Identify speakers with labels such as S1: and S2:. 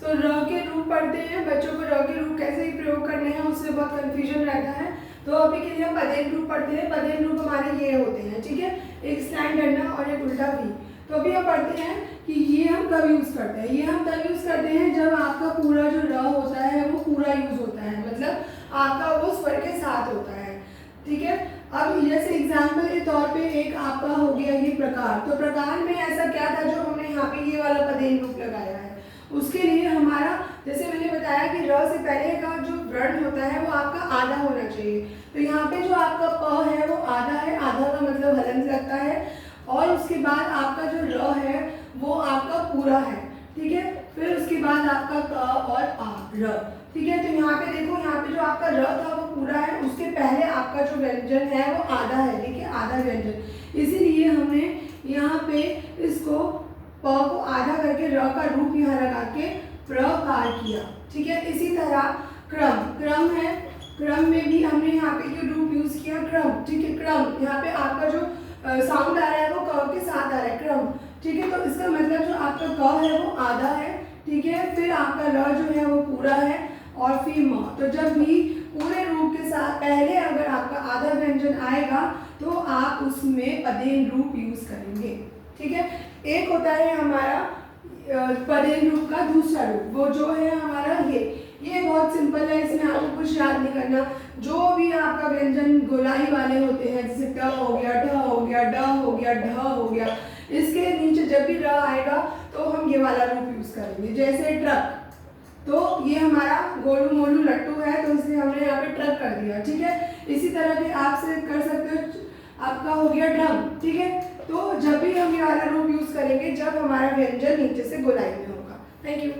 S1: सो र के रूप पढ़ते हैं, बच्चों को र के रूप कैसे ही प्रयोग करने हैं उससे बहुत कन्फ्यूजन रहता है। तो अभी के लिए हम पदेन रूप पढ़ते हैं। पदेन रूप हमारे ये होते हैं, ठीक है, एक स्लैंट डंडा और एक उल्टा वी। तो अभी हम पढ़ते हैं कि ये हम कब यूज़ करते हैं। ये हम तब यूज़ करते हैं जब आपका पूरा जो र होता है वो पूरा यूज़ होता है, मतलब आपका वो स्वर के साथ होता है, ठीक है। अब जैसे एग्जाम्पल के तौर पे एक आपका हो गया ये प्रकार। तो प्रकार में ऐसा क्या था जो हमने यहाँ पे ये वाला पदेन रूप लगाया है। उसके लिए हमारा, जैसे मैंने बताया कि र से पहले का जो वर्ण होता है वो आपका आधा होना चाहिए। तो यहाँ पे जो आपका प है वो आधा है, आधा का मतलब हलंत लगता है, और उसके बाद आपका जो र है वो आपका पूरा है, ठीक है। फिर उसके बाद आपका क और आ, र, ठीक है। तो यहाँ पे देखो, यहाँ पे जो आपका र था वो पूरा है, उसके पहले आपका जो व्यंजन है वो आधा है, देखिए आधा व्यंजन। इसीलिए हमने यहाँ पे इसको प को आधा करके र का रूप यहाँ लगा के प्रकार किया, ठीक है। इसी तरह क्रम, क्रम है, क्रम में भी हमने यहाँ पे जो रूप यूज किया क्रम, ठीक है। क्रम यहाँ पे आपका जो साउंड आ रहा है वो क के साथ आ रहा है, क्रम, ठीक है। तो इसका मतलब जो आपका क है वो आधा है, ठीक है। फिर आपका र जो है वो पूरा है, और फिर म। तो जब भी पूरे रूप के साथ पहले अगर आपका आधा व्यंजन आएगा तो आप उसमें पदेन रूप यूज करेंगे, ठीक है। एक होता है हमारा पदेन रूप का दूसरा रूप, वो जो है हमारा ये बहुत सिंपल है, इसमें आपको कुछ याद नहीं करना। जो भी आपका व्यंजन गोलाई वाले होते हैं, जैसे ट हो गया, ढ हो गया, ड हो गया, ढ हो गया, इसके नीचे जब भी र आएगा तो हम ये वाला रूप यूज करेंगे। जैसे ट्रक, तो ये हमारा गोलू मोलू लट्टू है, तो इसलिए हमने यहाँ पे ट्रक कर दिया, ठीक है। इसी तरह के आप से कर सकते हो, आपका हो गया ड्रम, ठीक है। तो जब भी हम ये वाला रूप यूज करेंगे जब हमारा व्यंजन नीचे से गोलाई में होगा। Thank you.